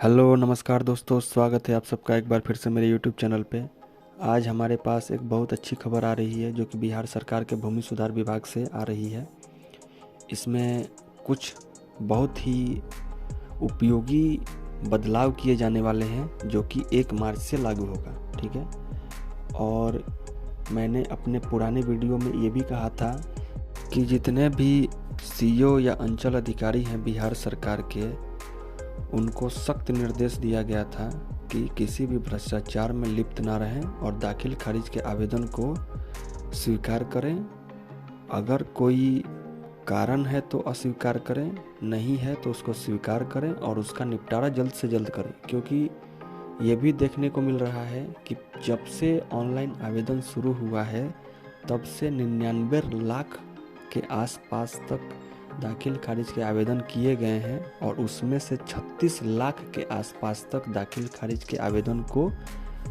Hello नमस्कार दोस्तों, स्वागत है आप सबका एक बार फिर से मेरे यूट्यूब चैनल पे। आज हमारे पास एक बहुत अच्छी खबर आ रही है जो कि बिहार सरकार के भूमि सुधार विभाग से आ रही है। इसमें कुछ बहुत ही उपयोगी बदलाव किए जाने वाले हैं जो कि 1 मार्च से लागू होगा, ठीक है। और मैंने अपने पुराने वीडियो में ये भी कहा था कि जितने भी सीईओ या अंचल अधिकारी हैं बिहार सरकार के, उनको सख्त निर्देश दिया गया था कि किसी भी भ्रष्टाचार में लिप्त ना रहें और दाखिल खारिज के आवेदन को स्वीकार करें। अगर कोई कारण है तो अस्वीकार करें, नहीं है तो उसको स्वीकार करें और उसका निपटारा जल्द से जल्द करें। क्योंकि ये भी देखने को मिल रहा है कि जब से ऑनलाइन आवेदन शुरू हुआ है तब से 99 लाख के आसपास तक दाखिल खारिज के आवेदन किए गए हैं और उसमें से 36 लाख के आसपास तक दाखिल खारिज के आवेदन को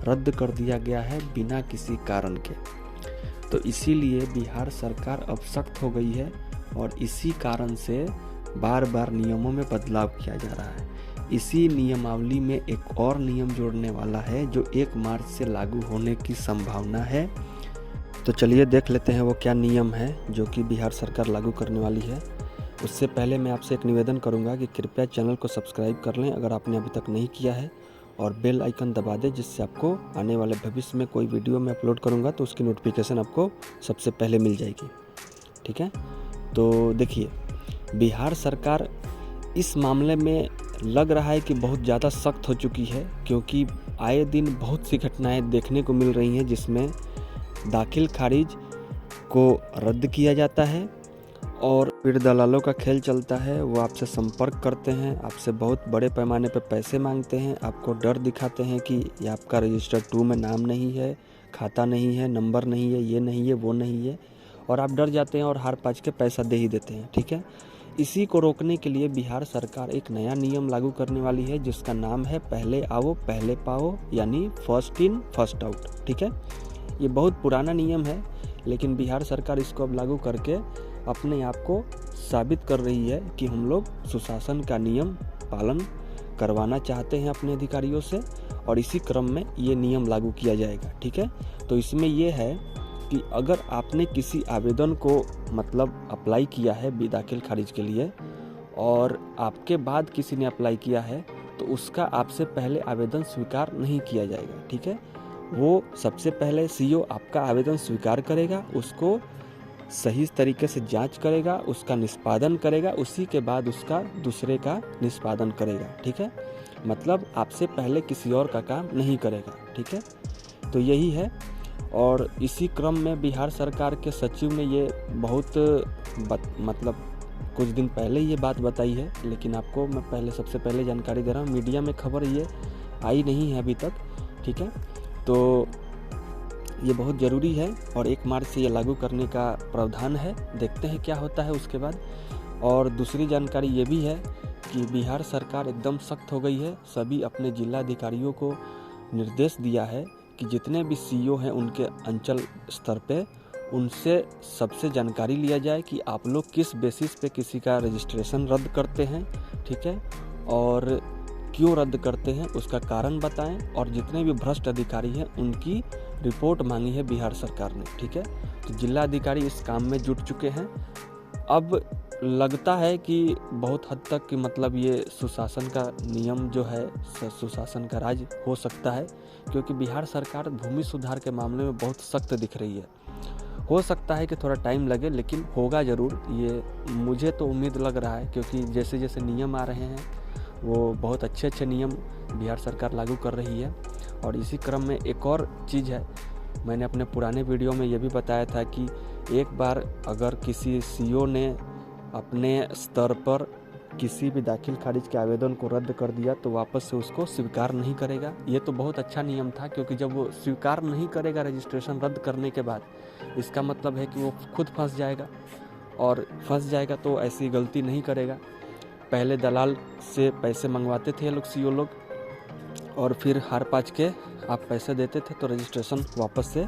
रद्द कर दिया गया है बिना किसी कारण के। तो इसीलिए बिहार सरकार अब सख्त हो गई है और इसी कारण से बार बार नियमों में बदलाव किया जा रहा है। इसी नियमावली में एक और नियम जोड़ने वाला है जो 1 मार्च से लागू होने की संभावना है। तो चलिए देख लेते हैं वो क्या नियम है जो कि बिहार सरकार लागू करने वाली है। उससे पहले मैं आपसे एक निवेदन करूंगा कि कृपया चैनल को सब्सक्राइब कर लें अगर आपने अभी तक नहीं किया है, और बेल आइकन दबा दें जिससे आपको आने वाले भविष्य में कोई वीडियो मैं अपलोड करूंगा तो उसकी नोटिफिकेशन आपको सबसे पहले मिल जाएगी, ठीक है। तो देखिए, बिहार सरकार इस मामले में लग रहा है कि बहुत ज़्यादा सख्त हो चुकी है, क्योंकि आए दिन बहुत सी घटनाएँ देखने को मिल रही हैं जिसमें दाखिल खारिज को रद्द किया जाता है और फिर दलालों का खेल चलता है। वो आपसे संपर्क करते हैं, आपसे बहुत बड़े पैमाने पर पैसे मांगते हैं, आपको डर दिखाते हैं कि ये आपका रजिस्टर 2 में नाम नहीं है, खाता नहीं है, नंबर नहीं है, ये नहीं है, वो नहीं है, और आप डर जाते हैं और हार पाँच के पैसा दे ही देते हैं, ठीक है। इसी को रोकने के लिए बिहार सरकार एक नया नियम लागू करने वाली है जिसका नाम है पहले आओ पहले पाओ, यानी फर्स्ट इन फर्स्ट आउट, ठीक है। ये बहुत पुराना नियम है लेकिन बिहार सरकार इसको अब लागू करके अपने आप को साबित कर रही है कि हम लोग सुशासन का नियम पालन करवाना चाहते हैं अपने अधिकारियों से, और इसी क्रम में ये नियम लागू किया जाएगा, ठीक है। तो इसमें ये है कि अगर आपने किसी आवेदन को मतलब अप्लाई किया है दाखिल खारिज के लिए और आपके बाद किसी ने अप्लाई किया है तो उसका आपसे पहले आवेदन स्वीकार नहीं किया जाएगा, ठीक है। वो सबसे पहले सीईओ आपका आवेदन स्वीकार करेगा, उसको सही तरीके से जांच करेगा, उसका निष्पादन करेगा, उसी के बाद उसका दूसरे का निष्पादन करेगा, ठीक है। मतलब आपसे पहले किसी और का काम नहीं करेगा, ठीक है। तो यही है, और इसी क्रम में बिहार सरकार के सचिव ने ये बहुत मतलब कुछ दिन पहले ये बात बताई है, लेकिन आपको मैं सबसे पहले जानकारी दे रहा हूँ। मीडिया में खबर ये आई नहीं है अभी तक, ठीक है। तो ये बहुत ज़रूरी है और 1 मार्च से ये लागू करने का प्रावधान है। देखते हैं क्या होता है उसके बाद। और दूसरी जानकारी ये भी है कि बिहार सरकार एकदम सख्त हो गई है। सभी अपने जिला अधिकारियों को निर्देश दिया है कि जितने भी सीईओ हैं उनके अंचल स्तर पे, उनसे सबसे जानकारी लिया जाए कि आप लोग किस बेसिस पे किसी का रजिस्ट्रेशन रद्द करते हैं, ठीक है, और क्यों रद्द करते हैं उसका कारण बताएं, और जितने भी भ्रष्ट अधिकारी हैं उनकी रिपोर्ट मांगी है बिहार सरकार ने, ठीक है। तो जिला अधिकारी इस काम में जुट चुके हैं। अब लगता है कि बहुत हद तक कि मतलब ये सुशासन का नियम जो है, सुशासन का राज हो सकता है, क्योंकि बिहार सरकार भूमि सुधार के मामले में बहुत सख्त दिख रही है। हो सकता है कि थोड़ा टाइम लगे लेकिन होगा ज़रूर, ये मुझे तो उम्मीद लग रहा है, क्योंकि जैसे जैसे नियम आ रहे हैं वो बहुत अच्छे अच्छे नियम बिहार सरकार लागू कर रही है। और इसी क्रम में एक और चीज़ है, मैंने अपने पुराने वीडियो में ये भी बताया था कि एक बार अगर किसी सीईओ ने अपने स्तर पर किसी भी दाखिल खारिज के आवेदन को रद्द कर दिया तो वापस से उसको स्वीकार नहीं करेगा। ये तो बहुत अच्छा नियम था, क्योंकि जब वो स्वीकार नहीं करेगा रजिस्ट्रेशन रद्द करने के बाद, इसका मतलब है कि वो खुद फंस जाएगा, और फंस जाएगा तो ऐसी गलती नहीं करेगा। पहले दलाल से पैसे मंगवाते थे लोग, सीईओ लोग, और फिर हार पाँच के आप पैसे देते थे तो रजिस्ट्रेशन वापस से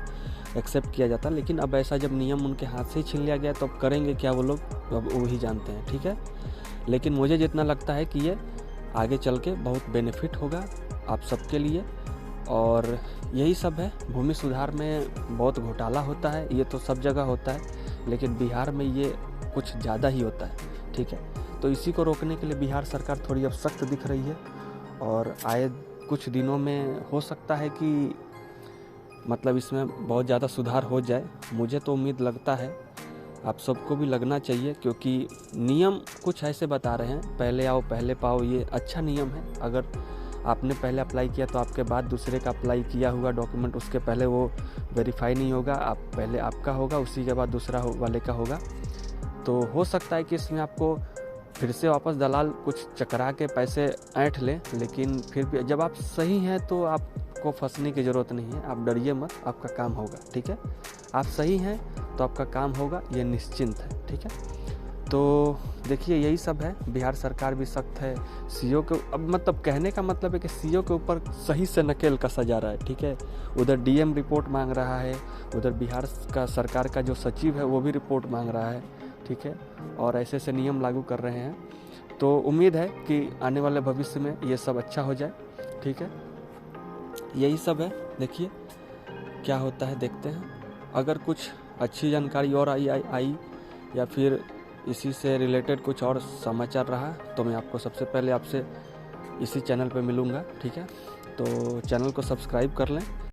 एक्सेप्ट किया जाता। लेकिन अब ऐसा जब नियम उनके हाथ से ही छीन लिया गया तो अब करेंगे क्या वो लोग, अब वो ही जानते हैं, ठीक है। लेकिन मुझे जितना लगता है कि ये आगे चल के बहुत बेनिफिट होगा आप सबके लिए। और यही सब है, भूमि सुधार में बहुत घोटाला होता है, ये तो सब जगह होता है, लेकिन बिहार में ये कुछ ज़्यादा ही होता है, ठीक है। तो इसी को रोकने के लिए बिहार सरकार थोड़ी अब सख्त दिख रही है, और आए कुछ दिनों में हो सकता है कि मतलब इसमें बहुत ज़्यादा सुधार हो जाए। मुझे तो उम्मीद लगता है, आप सबको भी लगना चाहिए, क्योंकि नियम कुछ ऐसे बता रहे हैं, पहले आओ पहले पाओ, ये अच्छा नियम है। अगर आपने पहले अप्लाई किया तो आपके बाद दूसरे का अप्लाई किया हुआ डॉक्यूमेंट उसके पहले वो वेरीफाई नहीं होगा, आप पहले आपका होगा, उसी के बाद दूसरा वाले का होगा। तो हो सकता है कि इसमें आपको फिर से वापस दलाल कुछ चकरा के पैसे ऐंठ लें, लेकिन फिर भी जब आप सही हैं तो आपको फंसने की ज़रूरत नहीं है, आप डरिए मत, आपका काम होगा, ठीक है। आप सही हैं तो आपका काम होगा, ये निश्चिंत है, ठीक है। तो देखिए यही सब है, बिहार सरकार भी सख्त है। सीओ के अब मतलब कहने का मतलब है कि सीओ के ऊपर सही से नकेल कसा जा रहा है, ठीक है। उधर डीएम रिपोर्ट मांग रहा है, उधर बिहार का सरकार का जो सचिव है वो भी रिपोर्ट मांग रहा है, ठीक है, और ऐसे ऐसे नियम लागू कर रहे हैं। तो उम्मीद है कि आने वाले भविष्य में ये सब अच्छा हो जाए, ठीक है। यही सब है, देखिए क्या होता है, देखते हैं। अगर कुछ अच्छी जानकारी और आई या फिर इसी से रिलेटेड कुछ और समाचार रहा तो मैं आपको सबसे पहले आपसे इसी चैनल पे मिलूँगा, ठीक है। तो चैनल को सब्सक्राइब कर लें।